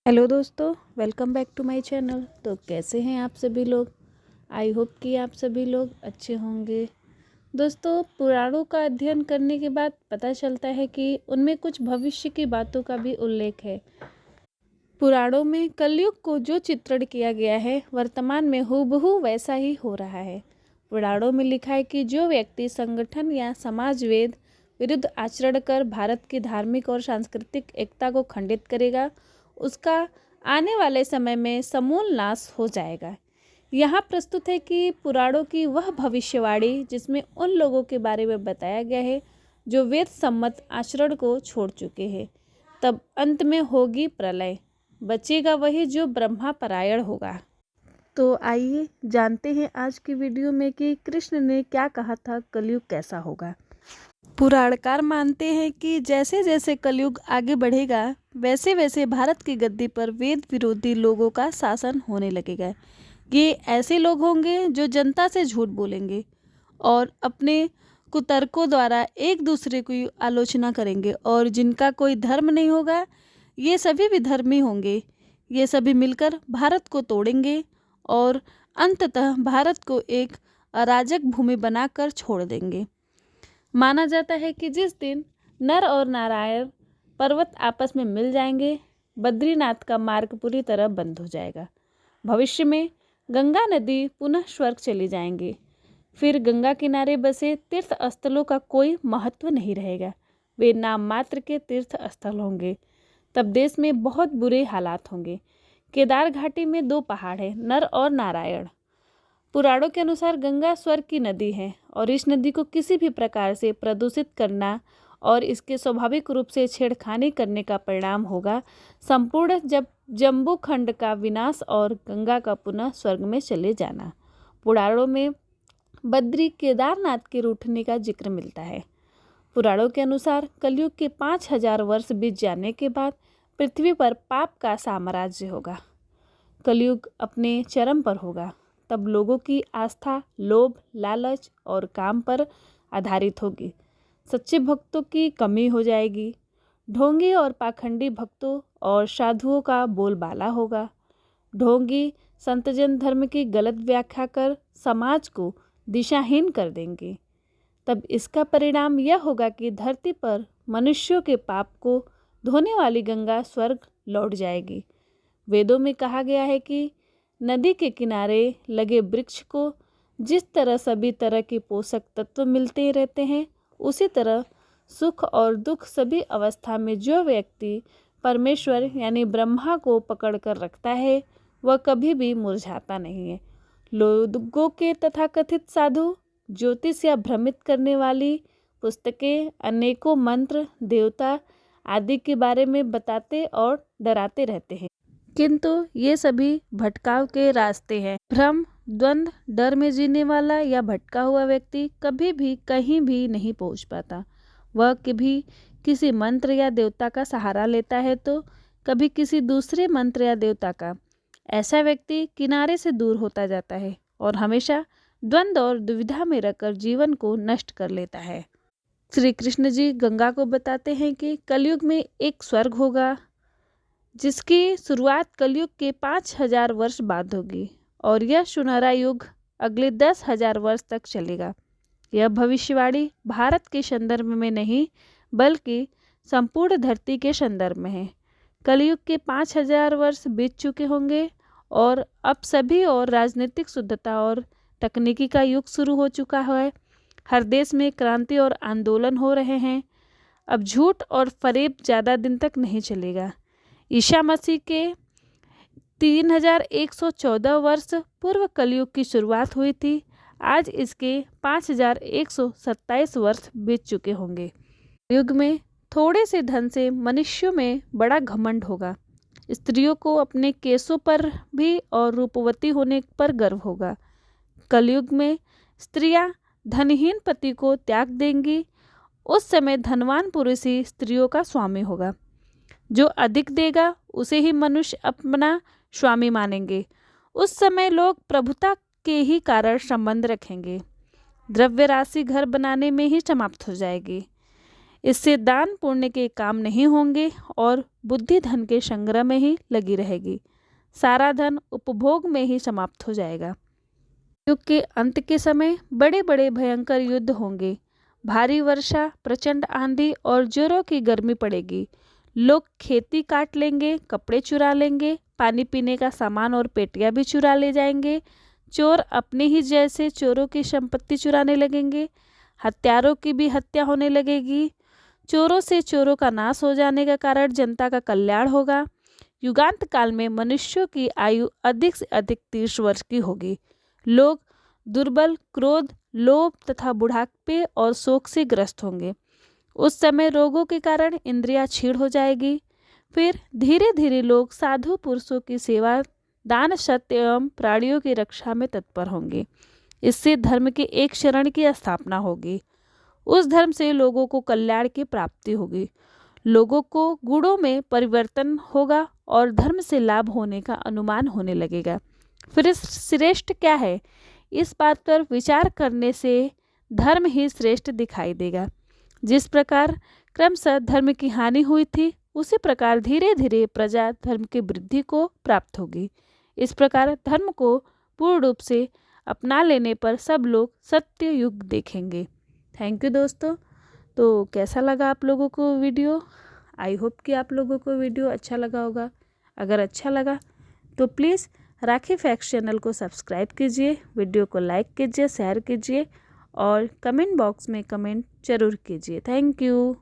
Hello दोस्तों, welcome back to my channel. तो कैसे हैं आप सभी लोग। आई होप कि आप सभी लोग अच्छे होंगे। दोस्तों, पुराणों का अध्ययन करने के बाद पता चलता है कि उनमें कुछ भविष्य की बातों का भी उल्लेख है। पुराणों में कलयुग को जो चित्रण किया गया है वर्तमान में हूबहू वैसा ही हो रहा है। पुराणों में लिखा है कि जो व्यक्ति संगठन या समाजवेद विरुद्ध आचरण कर भारत की धार्मिक और सांस्कृतिक एकता को खंडित करेगा, उसका आने वाले समय में समूल नाश हो जाएगा। यहाँ प्रस्तुत है कि पुराणों की वह भविष्यवाणी जिसमें उन लोगों के बारे में बताया गया है जो वेद सम्मत आचरण को छोड़ चुके हैं। तब अंत में होगी प्रलय, बचेगा वही जो ब्रह्मा परायण होगा। तो आइए जानते हैं आज की वीडियो में कि कृष्ण ने क्या कहा था, कलयुग कैसा होगा। पुराणकार मानते हैं कि जैसे जैसे कलयुग आगे बढ़ेगा वैसे वैसे भारत की गद्दी पर वेद विरोधी लोगों का शासन होने लगेगा। ये ऐसे लोग होंगे जो जनता से झूठ बोलेंगे और अपने कुतर्कों द्वारा एक दूसरे की आलोचना करेंगे, और जिनका कोई धर्म नहीं होगा ये सभी विधर्मी होंगे। ये सभी मिलकर भारत को तोड़ेंगे और अंततः भारत को एक अराजक भूमि बनाकर छोड़ देंगे। माना जाता है कि जिस दिन नर और नारायण पर्वत आपस में मिल जाएंगे, बद्रीनाथ का मार्ग पूरी तरह बंद हो जाएगा। भविष्य में गंगा नदी पुनः स्वर्ग चली जाएंगी। फिर गंगा किनारे बसे तीर्थ स्थलों का कोई महत्व नहीं रहेगा, वे नाम मात्र के तीर्थ स्थल होंगे। तब देश में बहुत बुरे हालात होंगे। केदार घाटी में 2 पहाड़ हैं, नर और नारायण। पुराणों के अनुसार गंगा स्वर्ग की नदी है और इस नदी को किसी भी प्रकार से प्रदूषित करना और इसके स्वाभाविक रूप से छेड़खानी करने का परिणाम होगा संपूर्ण जम्बू खंड का विनाश और गंगा का पुनः स्वर्ग में चले जाना। पुराणों में बद्री केदारनाथ के रूठने का जिक्र मिलता है। पुराणों के अनुसार कलयुग के 5000 वर्ष बीत जाने के बाद पृथ्वी पर पाप का साम्राज्य होगा। कलयुग अपने चरम पर होगा। तब लोगों की आस्था लोभ, लालच और काम पर आधारित होगी। सच्चे भक्तों की कमी हो जाएगी। ढोंगी और पाखंडी भक्तों और साधुओं का बोलबाला होगा। ढोंगी संतजन धर्म की गलत व्याख्या कर समाज को दिशाहीन कर देंगे। तब इसका परिणाम यह होगा कि धरती पर मनुष्यों के पाप को धोने वाली गंगा स्वर्ग लौट जाएगी। वेदों में कहा गया है कि नदी के किनारे लगे वृक्ष को जिस तरह सभी तरह के पोषक तत्व मिलते रहते हैं, उसी तरह सुख और दुख सभी अवस्था में जो व्यक्ति परमेश्वर यानी ब्रह्मा को पकड़ कर रखता है वह कभी भी मुरझाता नहीं है। लोगों के तथाकथित साधु ज्योतिष या भ्रमित करने वाली पुस्तकें अनेकों मंत्र, देवता आदि के बारे में बताते और डराते रहते हैं, किंतु ये सभी भटकाव के रास्ते हैं। भ्रम, द्वंद्व, डर में जीने वाला या भटका हुआ व्यक्ति कभी भी कहीं भी नहीं पहुंच पाता। वह कभी किसी मंत्र या देवता का सहारा लेता है तो कभी किसी दूसरे मंत्र या देवता का। ऐसा व्यक्ति किनारे से दूर होता जाता है और हमेशा द्वंद्व और दुविधा में रहकर जीवन को नष्ट कर लेता है। श्री कृष्ण जी गंगा को बताते हैं कि कलयुग में एक स्वर्ग होगा जिसकी शुरुआत कलयुग के 5000 वर्ष बाद होगी और यह सुनहरा युग अगले 10,000 वर्ष तक चलेगा। यह भविष्यवाणी भारत के संदर्भ में नहीं बल्कि संपूर्ण धरती के संदर्भ में है। कलयुग के 5000 वर्ष बीत चुके होंगे और अब सभी और राजनीतिक शुद्धता और तकनीकी का युग शुरू हो चुका है। हर देश में क्रांति और आंदोलन हो रहे हैं। अब झूठ और फरेब ज़्यादा दिन तक नहीं चलेगा। ईसा मसीह के 3114 वर्ष पूर्व कलयुग की शुरुआत हुई थी। आज इसके 5127 वर्ष बीत चुके होंगे। युग में थोड़े से धन से मनुष्यों में बड़ा घमंड होगा। स्त्रियों को अपने केसों पर भी और रूपवती होने पर गर्व होगा। कलयुग में स्त्रियां धनहीन पति को त्याग देंगी। उस समय धनवान पुरुष ही स्त्रियों का स्वामी होगा। जो अधिक देगा उसे ही मनुष्य अपना स्वामी मानेंगे। उस समय लोग प्रभुता के ही कारण संबंध रखेंगे। द्रव्य राशि घर बनाने में ही समाप्त हो जाएगी। इससे दान पुण्य के काम नहीं होंगे और बुद्धि धन के संग्रह में ही लगी रहेगी। सारा धन उपभोग में ही समाप्त हो जाएगा। युग के अंत के समय बड़े बड़े भयंकर युद्ध होंगे। भारी वर्षा, प्रचंड आंधी और जोरों की गर्मी पड़ेगी। लोग खेती काट लेंगे, कपड़े चुरा लेंगे, पानी पीने का सामान और पेटियां भी चुरा ले जाएंगे। चोर अपने ही जैसे चोरों की संपत्ति चुराने लगेंगे। हत्यारों की भी हत्या होने लगेगी। चोरों से चोरों का नाश हो जाने का कारण जनता का कल्याण होगा। युगांत काल में मनुष्यों की आयु अधिक से अधिक 30 वर्ष की होगी। लोग दुर्बल, क्रोध, लोभ तथा बुढ़ापे और शोक से ग्रस्त होंगे। उस समय रोगों के कारण इंद्रियां क्षीण हो जाएगी। फिर धीरे धीरे लोग साधु पुरुषों की सेवा, दान, सत्य एवं प्राणियों की रक्षा में तत्पर होंगे। इससे धर्म के एक शरण की स्थापना होगी। उस धर्म से लोगों को कल्याण की प्राप्ति होगी। लोगों को गुणों में परिवर्तन होगा और धर्म से लाभ होने का अनुमान होने लगेगा। फिर श्रेष्ठ क्या है, इस बात पर विचार करने से धर्म ही श्रेष्ठ दिखाई देगा। जिस प्रकार क्रमशः धर्म की हानि हुई थी, उसी प्रकार धीरे धीरे प्रजा धर्म की वृद्धि को प्राप्त होगी। इस प्रकार धर्म को पूर्ण रूप से अपना लेने पर सब लोग सत्य युग देखेंगे। थैंक यू दोस्तों। तो कैसा लगा आप लोगों को वीडियो? आई होप कि आप लोगों को वीडियो अच्छा लगा होगा। अगर अच्छा लगा तो प्लीज़ राखी फैक्ट्स चैनल को सब्सक्राइब कीजिए, वीडियो को लाइक कीजिए, शेयर कीजिए और कमेंट बॉक्स में कमेंट जरूर कीजिए। Thank you.